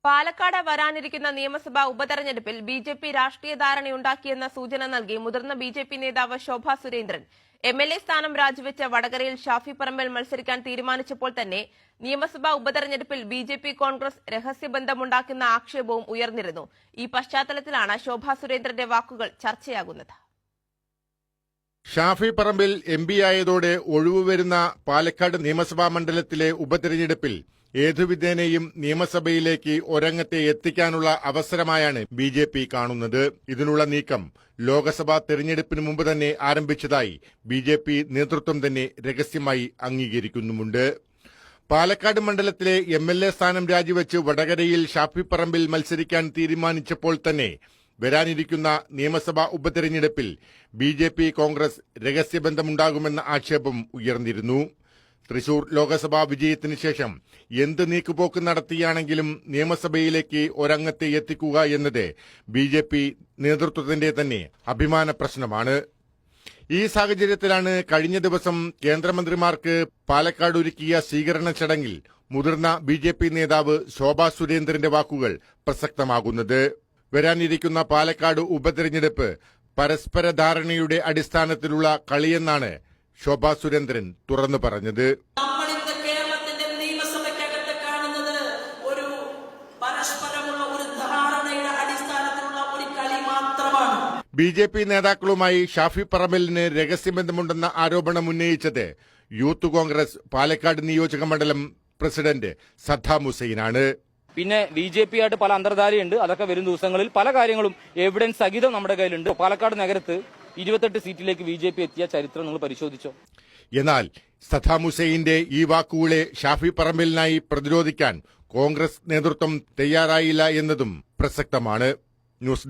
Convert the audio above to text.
പാലക്കാട് വരാനിരിക്കുന്ന നിയമസഭാ ഉപതെരഞ്ഞെടുപ്പിൽ ബിജെപി രാഷ്ട്രീയ ധാരണയുണ്ടാക്കിയെന്ന സൂചന നൽകി മുതിർന്ന ബിജെപി നേതാവ് ശോഭാ സുരേന്ദ്രൻ എംഎൽഎ സ്ഥാനം രാജിവെച്ച വടകരയിൽ ഷാഫി പറമ്പിൽ മത്സരിക്കാൻ തീരുമാനിച്ചപ്പോൾ തന്നെ നിയമസഭാ ഉപതെരഞ്ഞെടുപ്പിൽ ബിജെപി കോൺഗ്രസ് രഹസ്യബന്ധമുണ്ടാക്കുന്ന ആക്ഷേപവും ഉയർന്നിരുന്നു. ഈ പശ്ചാത്തലത്തിലാണ് ശോഭാ സുരേന്ദ്രന്റെ വാക്കുകൾ ചർച്ചയാകുന്നത്. ഷാഫി പറമ്പിൽ എംപി ആയതോടെ ഒഴിവുവരുന്ന പാലക്കാട് നിയമസഭാ മണ്ഡലത്തിലെ ഉപതെരഞ്ഞെടുപ്പിൽ ഏതുവിധേനയും നിയമസഭയിലേക്ക് ഒരംഗത്തെ എത്തിക്കാനുള്ള അവസരമായാണ് ബിജെപി കാണുന്നത്. ഇതിനുള്ള നീക്കം ലോക്സഭാ തെരഞ്ഞെടുപ്പിന് മുമ്പ് തന്നെ ആരംഭിച്ചതായി ബിജെപി നേതൃത്വം തന്നെ രഹസ്യമായി അംഗീകരിക്കുന്നുമുണ്ട്. പാലക്കാട് മണ്ഡലത്തിലെ എംഎൽഎ സ്ഥാനം രാജിവെച്ച് വടകരയിൽ ഷാഫി പറമ്പിൽ മത്സരിക്കാൻ തീരുമാനിച്ചപ്പോൾ തന്നെ വരാനിരിക്കുന്ന നിയമസഭാ ഉപതെരഞ്ഞെടുപ്പിൽ ബിജെപി കോൺഗ്രസ് രഹസ്യബന്ധമുണ്ടാകുമെന്ന ആക്ഷേപം ഉയർന്നിരുന്നു. തൃശൂർ ലോക്സഭാ വിജയത്തിന് ശേഷം എന്ത് നീക്കുപോക്ക് നടത്തിയാണെങ്കിലും നിയമസഭയിലേക്ക് ഒരംഗത്തെ എത്തിക്കുക എന്നത് ബിജെപി നേതൃത്വത്തിന്റെ തന്നെ അഭിമാന പ്രശ്നമാണ്. ഈ സാഹചര്യത്തിലാണ് കഴിഞ്ഞ ദിവസം കേന്ദ്രമന്ത്രിമാർക്ക് പാലക്കാട് ഒരുക്കിയ സ്വീകരണ ചടങ്ങിൽ മുതിർന്ന ബിജെപി നേതാവ് ശോഭാ സുരേന്ദ്രന്റെ വാക്കുകൾ പ്രസക്തമാകുന്നത്. വരാനിരിക്കുന്ന പാലക്കാട് ഉപതെരഞ്ഞെടുപ്പ് പരസ്പര ധാരണയുടെ അടിസ്ഥാനത്തിലുള്ള കളിയെന്നാണ് ശോഭാ സുരേന്ദ്രൻ തുറന്നു പറഞ്ഞത്. നമ്മളിന്ന് കേരളത്തിന്റെ നിയമസഭയ്ക്കകത്ത് കാണുന്നത് ഒരു പരസ്പരമുള്ള ഒരു ധാരണയുടെ അടിസ്ഥാനത്തിലുള്ള ഒരു കളി മാത്രമാണ്. ബിജെപി നേതാക്കളുമായി ഷാഫി പറമ്പിലിന് രഹസ്യബന്ധമുണ്ടെന്ന ആരോപണം ഉന്നയിച്ചത് യൂത്ത് കോൺഗ്രസ് പാലക്കാട് നിയോജക മണ്ഡലം പ്രസിഡന്റ് സദ്ദാം ഹുസൈനാണ്. പിന്നെ ബിജെപി ആയിട്ട് പല അന്തർധാരയുണ്ട്. അതൊക്കെ വരും ദിവസങ്ങളിൽ പല കാര്യങ്ങളും എവിഡൻസ് സഹിതം നമ്മുടെ കയ്യിലുണ്ട്. പാലക്കാട് നഗരത്ത് 28 സീറ്റിലേക്ക് ബിജെപി എത്തിയ ചരിത്രം നിങ്ങൾ പരിശോധിച്ചോ? എന്നാൽ സദ്ദാം ഹുസൈന്റെ ഈ വാക്കുകളെ ഷാഫി പറമ്പിലിനായി പ്രതിരോധിക്കാൻ കോൺഗ്രസ് നേതൃത്വം തയ്യാറായില്ല എന്നതും പ്രസക്തമാണ്. ന്യൂസ്